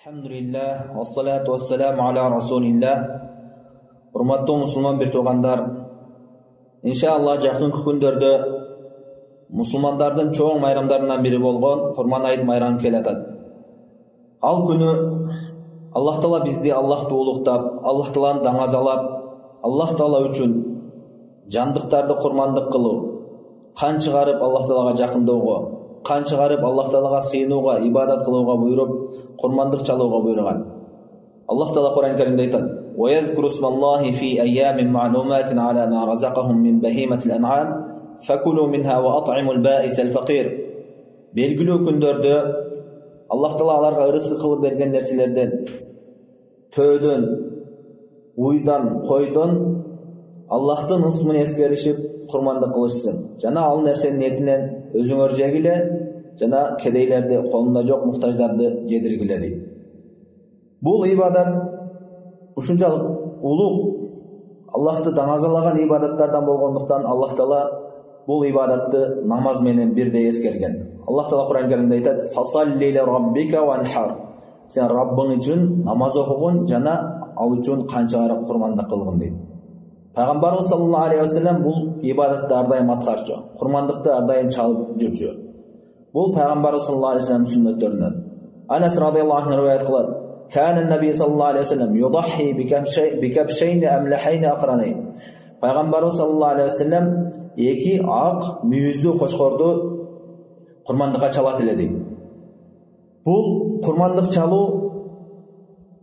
Alhamdulillah, wassalatu wassalamu ala rasulillah. Урматтуу мусулман бир туугандар, иншалла жакынкы күндөрдө мусулмандардын чоң майрамдарынан бири болгон Курман айт майрамы келатат. Ал күнү Аллах Таала бизди Аллахты улуктап, Аллах Тааланы даңазалап, Аллах Таала үчүн жандыктарды курмандык кылуу, кан чыгарып Аллах Таалага жакындоого, кан чыгарып Аллах Таалага сыйынууга, ибадат кылууга буйруп, курмандык чалууга буйруган. Аллах Таала Кур'ан Каримде айтат: وَيَذْكُرُ اسْمَ اللَّهِ فِي أَيَّامٍ مَعْلُومَاتٍ عَلَى مَا رَزَقَهُم مِّن بَهِيمَةِ الْأَنْعَامِ فَكُلُوا مِنْهَا وَأَطْعِمُوا الْبَائِسَ الْفَقِيرَ. Белгилүү күндөрдө Аллах Таала аларга ырызкы кылып берген нерселерден, төөдөн, уйдан, койдон Аллахтын ысмын эскеришип курмандык кылышсын. Жана ал нерсенин этинен өзүңөр жегиле, жана кедейлерди, колунда жок муктаждарды жедиргиле дейт. Бул ибадат ушунчалык улуу, Аллахты даңазалаган ибадаттардан болгондуктан Аллах Таала бул ибадатты намаз менен бирдей эскерген. Аллах Таала Кур'ан Каримде айтат: "Фасалли ли раббика ванхар." Сен Раббың үчүн намаз окугун жана ал үчүн кан чыгарып курмандык кылгын дейт. Пайгамбарыбыз саллаллаху алейхи ва саллям бул ибадатты ар дайым аткарчу, курмандыкты ар дайым чалып жүрчү. Бул пайгамбарыбыз саллаллаху алейхи ва саллям сүннөттөрүнөн. Анас радыйаллаху анху риваят кылат: كان النبي صلى الله عليه وسلم يضحي بكبشين أملحين أقرنين. Пайгамбарыбыз саллаллаху алейхи ва саллям эки ак мүйүздүү кочкорду курмандыкка чалат эле дейт. Бул курмандык чалуу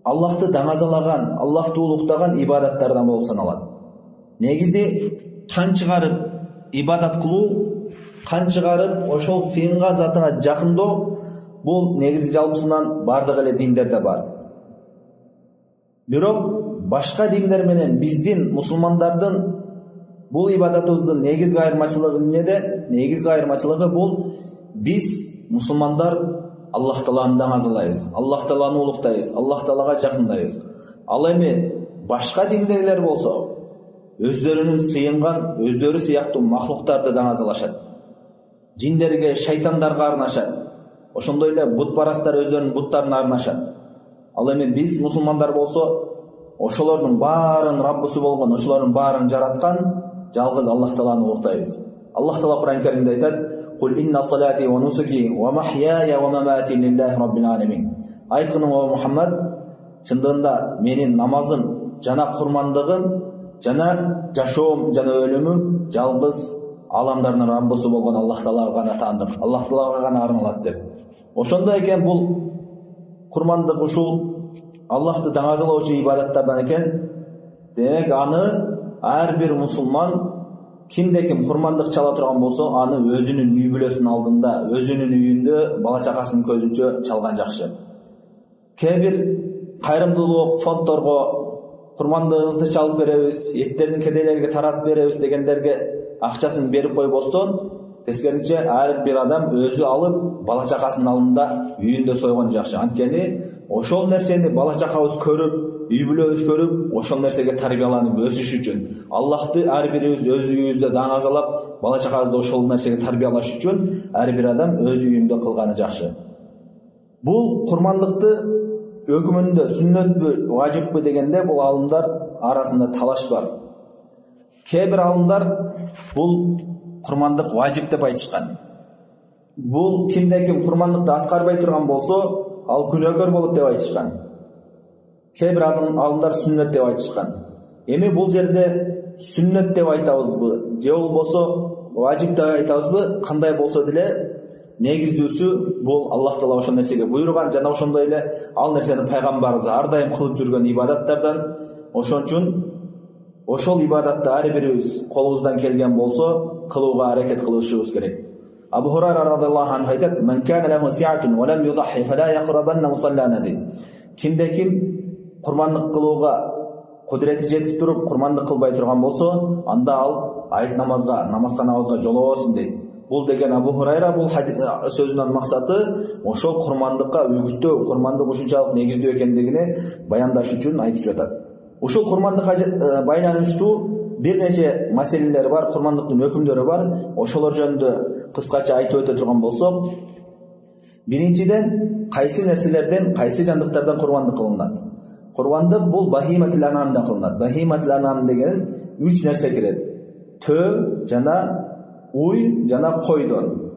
Аллахты даңазалаган, Аллахты улуктаган ибадаттардан болуп саналат. Негизи кан чыгарып ибадат кылуу, кан чыгарып ошол сыйынган затына жакындоо, бул негизи жалпысынан бардык эле диндерде бар. Бирок башка диндер менен биздин мусулмандардын бул ибадатыбыздын негизги айырмачылыгы эмнеде? Негизги айырмачылыгы бул: биз мусулмандар Аллах Тааланы даңазалайбыз, Аллах Тааланы улуктайбыз, Аллах Таалага жакындайбыз. Ал эми башка диндегилер болсо өздөрүнүн сыйынган, өздөрү сыяктуу махлуктарды даңазалашат. Жиндерге, шайтандарга арнашат. Ошондой эле бутпарастар өздөрүнүн буттарына арнашат. Ал эми биз мусулмандар болсо ошолордун баарын Раббысы болгон, ошолордун баарын жараткан жалгыз Аллах Тааланы улуктайбыз. Аллах Таала Кур'ан Каримде айтат: "Кул инна салати ва нусуки ва махяя ва мамати лиллахи раббил аламин." Айткын о Мухаммад, чындыгында менин намазым жана курмандыгым жана жашоом жана өлүмүм жалгыз аламдардын Раббысы болгон Аллах Таалага гана таандык, Аллах Таалага гана арналат деп. Ошондой экен бул курмандык ушул Аллахты даңазалоочу ибадаттардан экен. Демек аны ар бир мусулман кимде ким курмандык чала турган болсо, аны өзүнүн үй бүлөсүнүн алдында, өзүнүн үйүндө бала чакасынын көзүнчө чалган жакшы. Кээ бир кайрымдуулук фонддорго курмандыгыбызды чалып беребиз, эттерин кедейлерге таратып беребиз дегендерге акчасын берип койбостон, тескерисинче ар бир адам өзү алып бала чакасынын алдында үйүндө сойгон жакшы. Анткени ошол нерсени бала чакабыз көрүп, үй бүлөбүз көрүп, ошол нерсеге тарбияланып өсүш үчүн, Аллахты ар бирибиз өз үйүбүздө даңазалап, бала чакабызды ошол нерсеге тарбиялаш үчүн ар бир адам өз үйүндө кылганы жакшы. Бул курмандыкты өкүмүндө сүннөтпү, важиппи дегенде бул алымдар арасында талаш бар. Кээ бир алымдар бул курмандык важип деп айтышкан. Бул кимде ким курмандыкты аткарбай турган болсо, ал күнөөкөр болуп деп айтышкан. Кээ бир алымдар сүннөт деп айтышкан. Эми бул жерде сүннөт деп айтабызбы, же болбосо важип деп айтабызбы, кандай болсо деле негиздүүсү бул Аллах Таала ошол нерсеге буйруган жана ошондой эле ал нерсени пайгамбарыбыз ар дайым кылып жүргөн ибадаттардан. Ошон үчүн ошол ибадатты ар бирибиз колубуздан келген болсо кылууга аракет кылышыбыз керек. Абу Хурайра радыйаллаху анху айтат: "Мен кана лаху си'атун ва лам юдаххи фала яқрабанна мусаллана." Кимде ким курмандык кылууга кудурети жетип туруп курмандык кылбай турган болсо, анда ал айт намазга жолобосун дейт. Бул деген Абу Хурайра бул сөзүнүн максаты ошол курмандыкка үгүттөө, курмандык ушунчалык негиздүү экендигини баяндаш үчүн айтып жатат. Ушул курмандыкка байланыштуу бир нече маселелер бар, курмандыктын өкүмдөрү бар. Ошолор жөнүндө кыскача айтып өтө турган болсок, Биринчиден, кайсы нерселерден, кайсы жандыктардан курбандык кылынат? Курбандык бул бахиматул анамдан кылынат. Бахиматул анам деген 3 нерсе кирет. Төө жана уй жана койдон.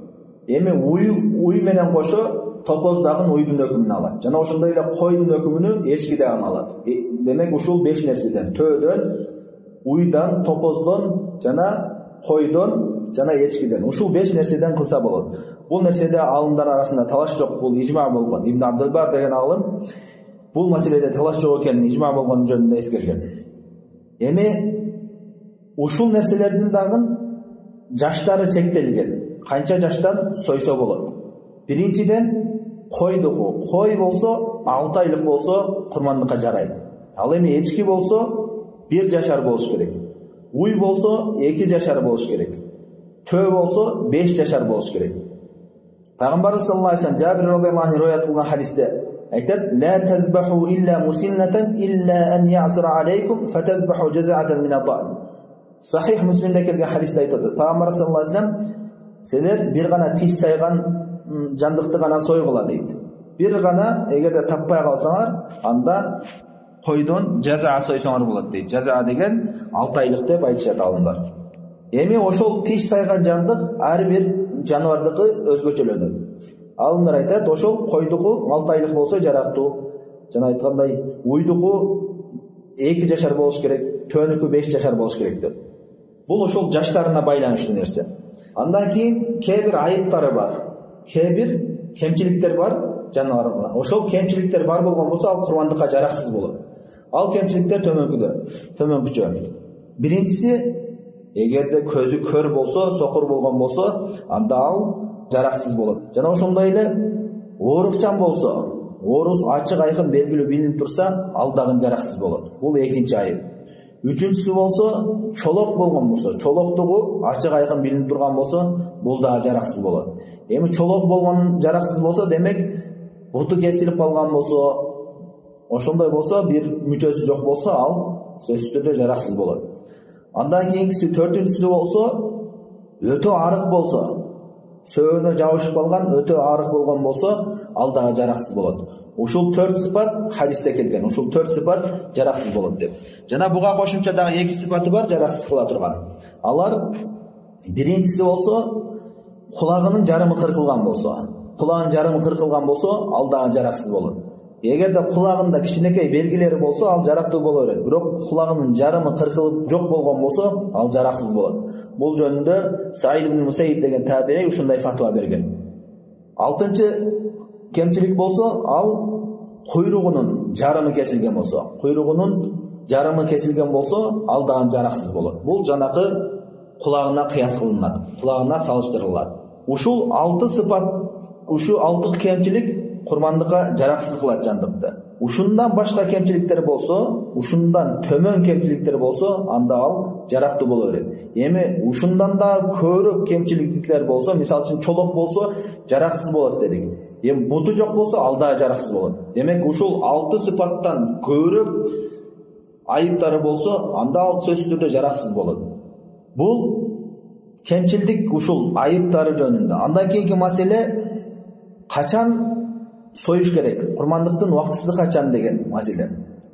Эми уй менен кошо топоз дагы уйдун өкүмүн алат. Жана ошондой эле койдун өкүмүнү эчки дагы алат. Демек ушул 5 нерседен, төөдөн, уйдан, топоздон жана койдон жана эчкиден. Ушул 5 нерседен кылса болот. Бул нерседе алымдар арасында талаш жок, бул ижма болгон. Ибн Абдул-Бар деген алым бул маселеде талаш жок экенин, ижма болгон жөнүндө эскерген. Эми ушул нерселердин дагы жаштары чектелген. Канча жаштан сойсо болот? Биринчиден койдуку. Кой болсо 6 айлык болсо курмандыкка жарайт. Ал эми эчки болсо 1 жашар болуш керек. Уй болсо 2 жашар болуш керек. Төө болсо 5 жашар болуш керек. Пайгамбарыбыз саллаллаху алейхи ва саллям Жабир радhiyallahu anh риwayat кылган хадисте айтат: "Ла тазбаху илля мусиннатан илля ан я'сura алейкум фатазбаху жаз'atan min ad-da'n." Сахих Муслимде келген хадисте айтат. Пайгамбар саллаллаху алейхи ва саллям силер бир гана тиш сайган жандыкты гана сойгула дейт. Бир гана эгерде таппай калсаңар, анда койдон жаза сойсоңор болот дейт. Жаза деген 6 айлык деп айтышат алымдар. Эми ошол тиш сайган жандык ар бир жаныбардыкы өзгөчөлөнөт. Алымдар айтат, ошол койдуку 6 айлык болсо жарактуу. Жана айткандай, уйдуку 2 жашар болуш керек, төөнүкү 5 жашар болуш керек деп. Бул ошол жаштарына байланыштуу нерсе. Андан кийин кээ бир айыптары бар, кээ бир кемчиликтер бар жаныбарда. Ошол кемчиликтер бар болгон болсо ал курбандыкка жараксыз болот. Ал кемчиликтер төмөнкүчө. Биринчиси, эгерде көзү көр болсо, сокур болгон болсо, анда ал жараксыз болот. Жана ошондой эле оорукчан болсо, оорус ачык айкын белгилүү билинип турса, ал дагы жараксыз болот. Бул экинчи айып. Үчүнчүсү болсо, чолок болгон болсо, чолоктугу ачык айкын билинип турган болсо, бул дагы жараксыз болот. Эми чолок болгон жараксыз болсо, демек буту кесилип калган болсо, ошондой болсо, бир мүчөсү жок болсо, ал сөзсүз түрдө жараксыз болот. Андан кийинкиси, төртүнчүсү болсо, өтө арык болсо, сөөнө жабышып калган, өтө арык болгон болсо, ал дагы жараксыз болот. Ушул 4 сыпат хадисте келген. Ушул 4 сыпат жараксыз болот деп. Жана буга кошумча дагы 2 сыпаты бар жараксыз кыла турган. Алар биринчиси болсо, кулагынын жарымы кыркылган болсо, кулагынын жарымы кыркылган болсо, ал дагы жараксыз болот. Эгерде кулагында кичинекей белгилери болсо, ал жарактуу боло берет. Бирок кулагынын жарымы кыркылып жок болгон болсо, ал жараксыз болот. Бул жөнүндө Саид ибн Мусайиб деген табии ушундай фатва берген. 6-чы кемчилик болсо, ал куйругунун жарымы кесилген болсо, ал дагы жараксыз болот. Бул жанакы кулагына кыяс кылынат, кулагына салыштырылат. Ушул 6 сыпат, ушул 6 кемчилик курмандыкка жараксыз кылат жандыкты. Ушундан башка кемчиликтер болсо, ушундан төмөн кемчиликтер болсо, анда ал жарактуу боло берет. Эми ушундан да көбүрөөк кемчиликтер болсо, мисалы үчүн чолок болсо, жараксыз болот дедик. Эми буту жок болсо, ал да жараксыз болот. Демек ушул 6 сыпаттан көбүрөөк айыптары болсо, анда ал сөзсүз түрдө жараксыз болот. Бул кемчилдик ушул айыптары жөнүндө. Андан кийинки маселе качан союш керек, курмандыктын убактысы качан деген маселе.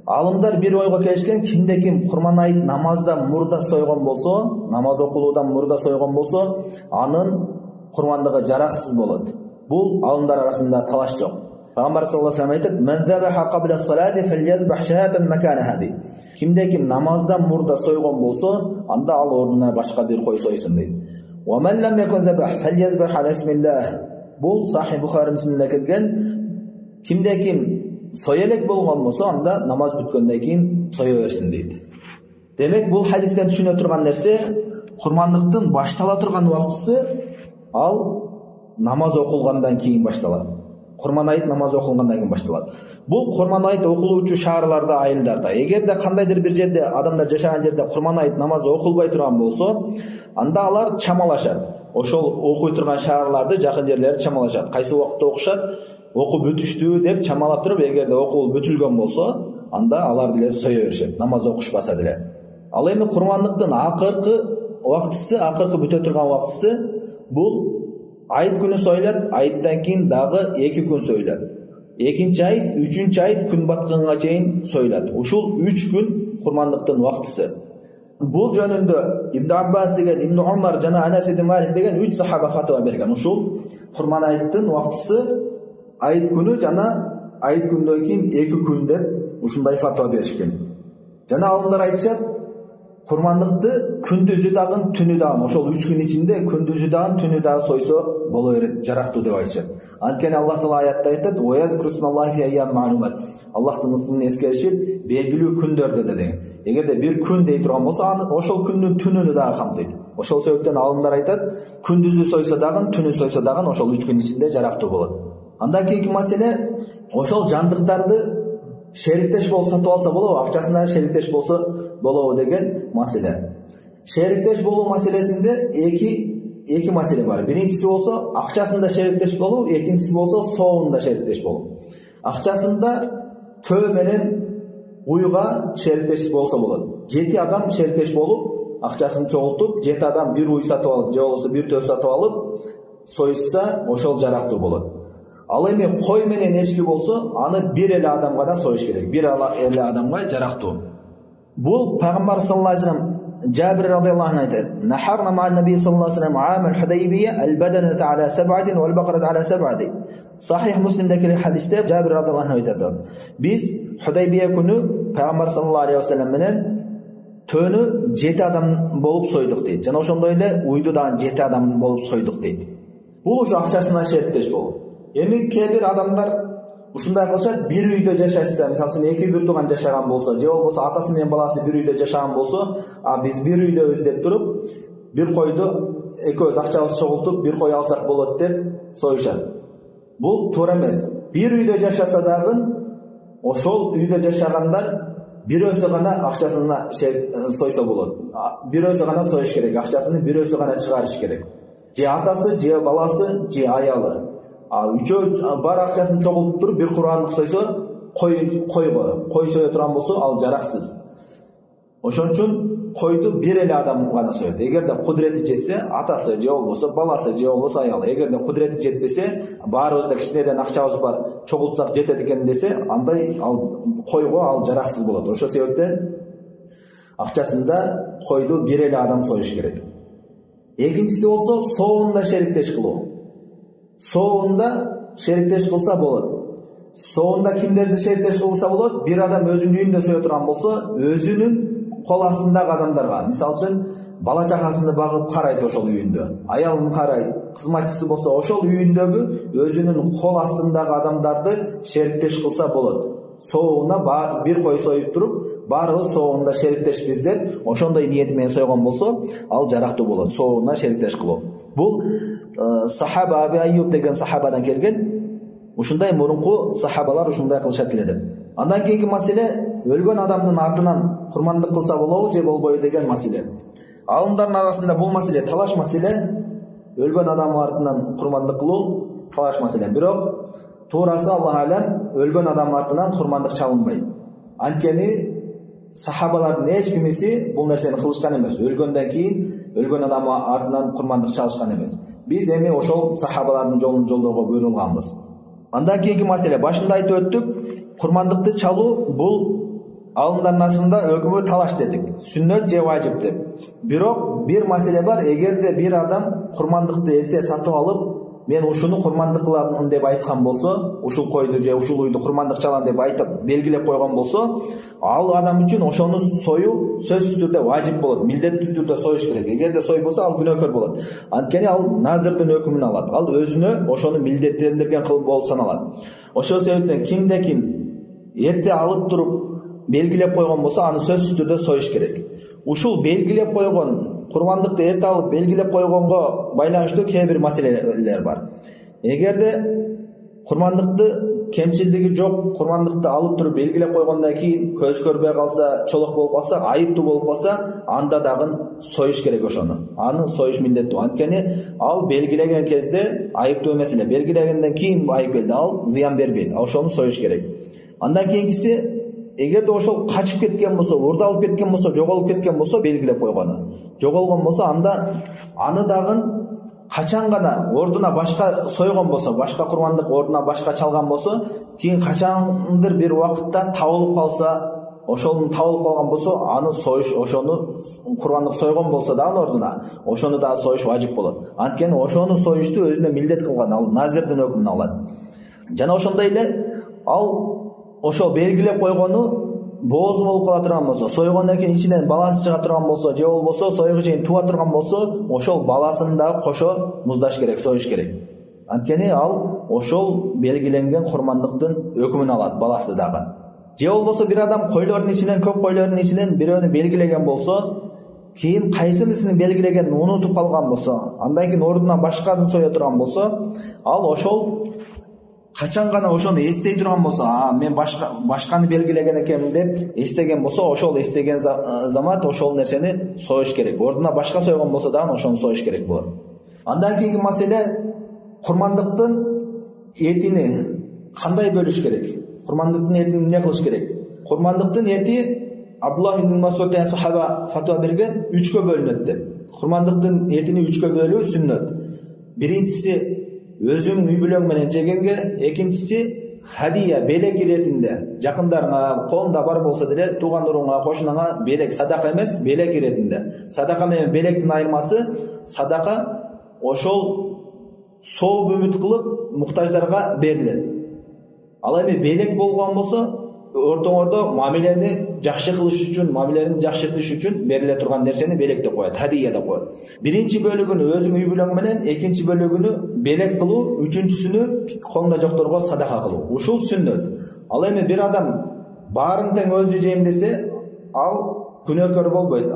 Алымдар бир ойго келишкен, кимде ким курман айт намаздан мурда сойгон болсо, намаз окулуудан мурда сойгон болсо, анын курмандыгы жараксыз болот. Бул алымдар арасында талаш жок. Пайгамбар саллаллаху алейхи ва саллям айтат: "Мен забаха qabla as-salati falyazbah shahatan makanaha." Кимде ким намаздан мурда сойгон болсо, анда ал ордуна башка бир кой сойсун дейт. "Ва мен лам yakun zabah falyazbah ala ismillah." Бул Сахих Бухари Муслимде келген. Кимде ким сой элек болгон болсо, анда намаз бүткөндөн кийин сое берсин дейт. Демек бул хадистен түшүнө турган нерсе, курмандыктын баштала турган убактысы ал намаз окулгандан кийин башталат. Курман айт намаз окулгандан кийин башталат. Бул курман айт окулуучу шаарларда, айылдарда. Эгерде кандайдыр бир жерде адамдар жашаган жерде курман айт намаз окулбай турган болсо, анда алар чамалашат. Ошол окуй турган шаарларды жакын жерлерди чамалашат. Кайсы убакытта окушат, окуу бүтүштү деп чамалап туруп, эгерде окуу бүтүлгөн болсо, анда алар деле сое беришет, намаз окушпаса деле. Ал эми курмандыктын акыркы убактысы, акыркы бүтө турган убактысы бул айт күнү союлат, айттан кийин дагы 2 күн союлат. Экинчи айт, 3-чү айт күн батканга чейин союлат. Ушул 3 күн курмандыктын убактысы. Бул жөнүндө Ибн Аббас деген, Ибн Умар жана Анас ибн Малик деген 3 сахаба фатва берген. Ушул курман айттын убактысы айт күнү жана айт күндөн кийин 2 күн деп ушундай фатва беришкен. Жана алымдар айтышат, курмандыкты күндүзү дагы, түнү дагы, ошол 3 күн ичинде күндүзү дагы, түнү дагы сойсо боло берет, жарактуу деп айтышат. Анткени Аллах Таала аятта айтат: "Ва yazkurusmallahu fi ayyam ma'lumat." Аллахтын исмин эскеришип, белгилүү күндөрдө деген. Эгерде бир күн дей турган болсо, аны ошол күндүн түнүнү дагы камтыйт. Ошол себептен алымдар айтат, күндүзү сойсо дагы, түнү сойсо дагы ошол 3 күн ичинде жарактуу болот. Андан кийинки маселе, ошол жандыктарды шериктеш болуп сатып алса болобу, акчасына шериктеш болсо болобу деген маселе. Шериктеш болуу маселесинде эки маселе бар. Биринчиси болсо акчасында шериктеш болуу, экинчиси болсо соонда шериктеш болуу. Акчасында төө менен уйга шериктеш болсо болот. 7 адам шериктеш болуп, акчасын чогултуп, 7 адам бир уй сатып алып, же болбосо бир төө сатып алып, сойса ошол жарактуу болот. Ал эми кой менен эчки болсо, аны бир эле адам гана союш керек. Бир эле адамга жарактуу. Бул пайгамбар саллаллаху алейхи вассалам Jabir radıyallahu anh aytadi: "Naharna ma'an nabiy sallallohu alayhi vasallam aam al-Hudaybiyah al-badanata ala 7 wal-baqarata ala 7." Sahih Muslim'deki hadiste Jabir radıyallahu anh aytadi: "Biz Hudaybiya günü Peygamber sallallahu aleyhi ve sellem menen töөнү 7 adam bolup soyduk" deydi. Жана ошондой эле уйду дагы 7 adam bolup soyduk deydi. Бул ушу акчасына шериктеш болот. Эми кээ бир адамдар ушундай кылышат, бир үйдө жашашса, мисалы үчүн 2 бир тууган жашаган болсо, же болбосо атасы менен баласы бир үйдө жашаган болсо, биз бир үйдөбүз деп туруп, бир койду экөөбүз акчабызды чогултуп, бир кой алсак болот деп союшат. Бул туура эмес. Бир үйдө жашаса дагы, ошол үйдө жашагандар бирөөсү гана акчасына сойсо болот. Бирөөсү гана союш керек, акчасыны бирөөсү гана чыгарыш керек. Же атасы, же баласы, же аялы. Үчөө бар акчасын чогултуп туруп бир курбандык сойсо, кой сое турган болсо, ал жараксыз. Ошон үчүн койду бир эле адам гана соет. Эгерде кудурети жетсе, атасы же болбосо баласы же болбосо аялы. Эгерде кудурети жетпесе, баарыбызда кичинеден акчабыз бар, чогултсак жетет экен десе, андай ал койго ал жараксыз болот. Ошол себептен акчасында койду бир эле адам союш керек. Экинчиси болсо соонда шериктеш кылуу. Соонда шериктеш кылса болот. Соонда кимдерди шериктеш кылса болот? Бир адам өзүнүн үйүндө сое турган болсо, өзүнүн кол астындагы адамдарга, мисалы үчүн бала чакасынды багып карайт ошол үйүндө. Аялын карайт, кызматчысы болсо ошол үйүндөгү өзүнүн кол астындагы адамдарды шериктеш кылса болот. Соуна бир кой союп туруп, баарыбыз соонда шериктешпиз деп, ошондой ниет менен сойгон болсо, ал жарактуу болот. Соуна шериктеш кылуу. Бул сахаба Аби Айюб деген сахабадан келген. Ушундай мурунку сахабалар ушундай кылышат эле деп. Андан кийинки маселе, өлгөн адамдын артынан курмандык кылса болобу же болбойбу деген маселе. Алымдардын арасында бул маселе талаш маселе. Өлгөн адамдын артынан курмандык кылуу талаш маселе. Бирок туурасы Аллах алам, өлгөн адам артынан курмандык чалынбайт. Анткени сахабалардын эч кимиси бул нерсени кылышкан эмес. Өлгөндөн кийин өлгөн адам артынан курмандык чалышкан эмес. Биз эми ошол сахабалардын жолун жолдоого буйрулганбыз. Андан кийинки маселе, башында айтып өттүк, курмандыкты чалуу бул алымдардын арасында өкүмү талаш дедик. Сүннөт же важип деп. Бирок бир маселе бар, эгерде бир адам курмандыкты эрте сатып алып, мен ушуну курмандык кылам деп айткан болсо, ушул койду же ушул уйду курмандык чалам деп айтып белгилеп койгон болсо, ал адам үчүн ошону сою сөзсүз түрдө важип болот, милдеттүү түрдө союш керек. Эгерде сойбосо, ал күнөөкөр болот. Анткени ал назырдын өкүмүн алат. Ал өзүнө ошону милдеттендирген кыл болуп саналат. Ошол себептен кимде ким эрте алып туруп белгилеп койгон болсо, аны сөзсүз түрдө союш керек. Ушул белгилеп койгон, курмандыкты эрте алып белгилеп койгонго байланыштуу кээ бир маселелер бар. Эгерде курмандыкты кемчилдиги жок, курмандыкты алып туруп белгилеп койгондон кийин көз көрбөй калса, чолок болуп калса, айыптуу болуп калса, анда дагы союш керек ошону. Аны союш милдеттүү. Анткени ал белгилеген кезде айыптуу эмес эле. Белгилегенден кийин айып келди, ал зыян бербейт. Ошону союш керек. Андан кийинкиси, эгерде ошол качып кеткен болсо, урдалып кеткен болсо, жоголуп кеткен болсо, белгилеп койгону. Жоголгон болсо, анда аны дагы качан гана ордуна башка сойгон болсо, башка курмандык ордуна башка чалган болсо, кийин качандыр бир убакытта табылып калса, ошонун табылып калган болсо, аны союш, ошону курмандык сойгон болсо дагы ордуна, ошону дагы союш важип болот. Анткени ошону союшту өзүнө милдет кылган, ал назирдин өкүмүн алат. Жана ошондой эле ал ошо белгилеп койгону боозу болуп кала турган болсо, сойгондон кийин ичинен баласы чыга турган болсо, же болбосо сойго чейин туа турган болсо, ошол баласын дагы кошо муздаш керек, союш керек. Анткени ал ошол белгиленген курмандыктын өкүмүн алат, баласы дагы. Же болбосо бир адам койлордун ичинен, көп койлордун ичинен бирөөнү белгилеген болсо, кийин кайсынысын белгилегенин унутуп калган болсо, андан кийин ордуна башкасын сое турган болсо, ал ошол качан гана ошону эстей турган болсо, мен башканы белгилеген экенмин деп эстеген болсо, ошол эстеген замат ошол нерсени союш керек. Ордуна башка сойгон болсо дагы ошону союш керек болот. Андан кийинки маселе курмандыктын этини кандай бөлүш керек? Курмандыктын этини эмне кылыш керек? Курмандыктын эти Абдуллах ибн Мас'уд деген сахаба фатва берген 3кө бөлүнөт деп. Курмандыктын этини 3кө бөлүү сүннөт. Биринчиси өзүң үй бүлөң менен жегенге, экинчиси хадия, белек иретинде, жакындарыңа, колунда бар болсо деле тууган уруңа, кошунаңа белек, садака эмес, белек иретинде. Садака менен белектин айырмасы, садака ошол сооп үмүт кылып муктаждарга берилет. Ал эми белек болгон болсо, ортоңордо мамилени жакшы кылыш үчүн, мамилени жакшыртыш үчүн бериле турган нерсени белек деп коет, хадия деп коет. Биринчи бөлүгүн өзүң үй бүлөң менен, экинчи бөлүгүнү белек кылуу, үчүнчүсүнү колунда жокторго садака кылуу. Ушул сүннөт. Ал эми бир адам баарын тең өзү жейм десе, ал күнөөкөр болбойт,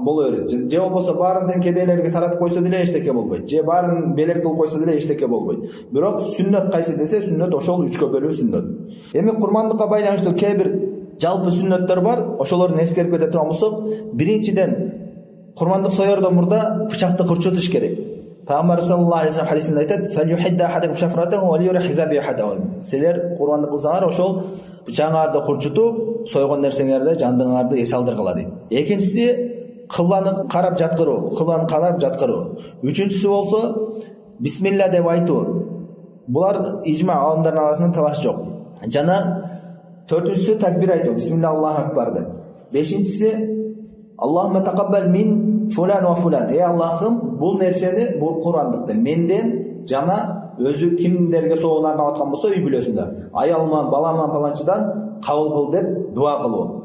боло берет. Же болбосо баарын тең кедейлерге таратып койсо деле эчтеке болбойт. Же баарын белек кылып койсо деле эчтеке болбойт. Бирок сүннөт кайсы десе, сүннөт ошол 3кө бөлүү сүннөт. Эми курмандыкка байланыштуу кээ бир жалпы сүннөттөр бар. Ошолорду эскерип кете турган болсок, биринчиден курмандык соердон мурда бычакты курчутуш керек. Пайгамбар саллаллаху алейхи вассалам хадисинде айтат: "Фалюхидда ахадакум шафратаху ва лирих забихатаху." Силер курмандык кылсаңар, ошол бычагыңарды курчутуп, сойгон нерсеңерди, жандыгыңарды эс алдыргыла дейт. Экинчиси кыбланы карап жаткыруу, кыбланы карап жаткыруу. Үчүнчүсү болсо бисмилла деп айтуу. Булар ижма аалымдардын арасында талаш жок. Жана төртүнчүсү такбир айтуу, бисмилла Аллаху акбар деп. Бешинчиси Аллахумма тaqabbal min fulan ва fulan. Ey Аллахым, бул нерсени, бул курмандыкты менден жана өзү кимдерге соогун арнап аткан болсо үй бүлөсүндө, аялыман, баламан паланчыдан кабыл кыл деп дуа кылуу.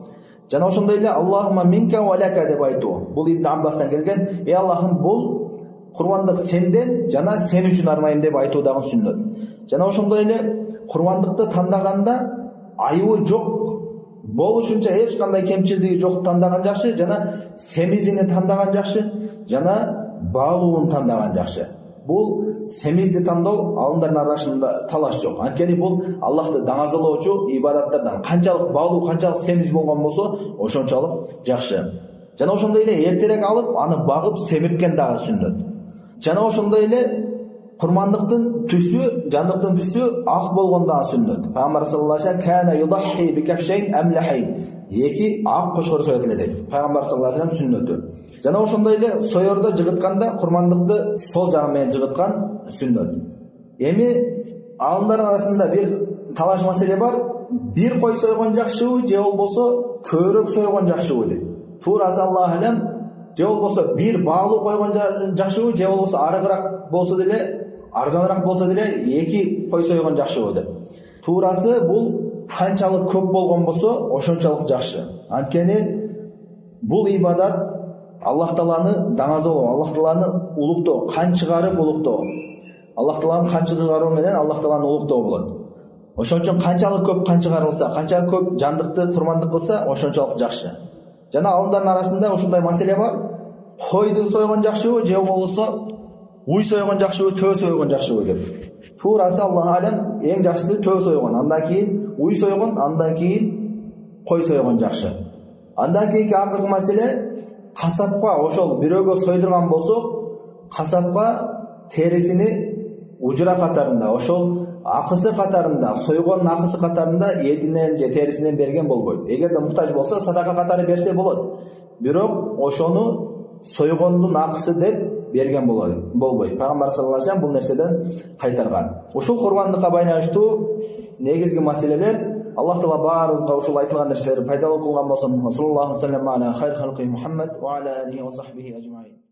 Жана ошондой эле Аллахумма минка ва лака деп айтуу. Бул Ибн Аббастан келген. Ey Аллахым, бул курмандык сенден жана сен үчүн арнайм деп айтуу дагы сүннөт. Жана ошондой эле курмандыкты тандаганда айыбы жок болушунча, эч кандай кемчилдиги жок тандаган жакшы, жана семизини тандаган жакшы, жана баалуун тандаган жакшы. Бул семизди тандоо аалымдардын арасында талаш жок. Анткени бул Аллахты даңазалоочу ибадаттардан канчалык баалуу, канчалык семиз болгон болсо, ошончолук жакшы. Жана ошондой эле эртерээк алып, аны багып семирткен дагы сүннөт. Жана ошондой эле курмандыктын түсү, жандыктын түсү ак болгон дагы сүннөт. Пайгамбар саллаллаху алейхи вассалам кана юдахи бикафшейн амлахайн. Эки ак кошкор соет эле дейт. Пайгамбар саллаллаху алейхи вассалам сүннөтү. Жана ошондой эле соердо жыгытканда курмандыкты сол жагы менен жыгыткан сүннөт. Эми аалымдардын арасында бир талаш маселе бар. Бир кой сойгон жакшыбы, же болбосо көбүрөөк сойгон жакшыбы дейт. Туурасы Аллаху алем, же болбосо бир баалуу койгон жакшыбы, же болбосо арыгыраак болсо деле, арзаныраак болсо деле эки кой сойгон жакшыбы деп. Туурасы бул канчалык көп болгон болсо ошончолук жакшы. Анткени бул ибадат Аллах Тааланы даңазалоо, Аллах Тааланы улуктоо, кан чыгарып улуктоо. Аллах Тааланын кан чыгаруу менен Аллах Тааланы улуктоо болот. Ошон үчүн канчалык көп кан чыгарылса, канчалык көп жандыкты курмандык кылса, ошончолук жакшы. Жана аалымдардын арасында ушундай маселе бар. Койду сойгон жакшыбы, же болбосо уй сойгон жакшыбы, төө сойгон жакшыбы деп. Туурасы Аллах алем, эң жакшысы төө сойгон, андан кийин уй сойгон, андан кийин кой сойгон жакшы. Андан кийинки акыркы маселе, касапка ошол бирөөгө сойдурган болсок, касапка терисини ужура катарында, ошол акысы катарында, сойгондун акысы катарында этинен же терисинен берген болбойт. Эгерде муктаж болсо садака катары берсе болот. Бирок ошону сойгондун акысы деп берген болбойт. Пайгамбар саллаллаху алейхи вассалам бул нерседен кайтарган. Ушул курбандыкка байланыштуу негизги маселелер Аллах Таала баарыбызга ушул айтылган нерселерди пайдалуу кылган болсун. Саллаллаху алейхи ва саллям ала хайр халқи Мухаммад ва ала алихи ва сахбихи ажмаин.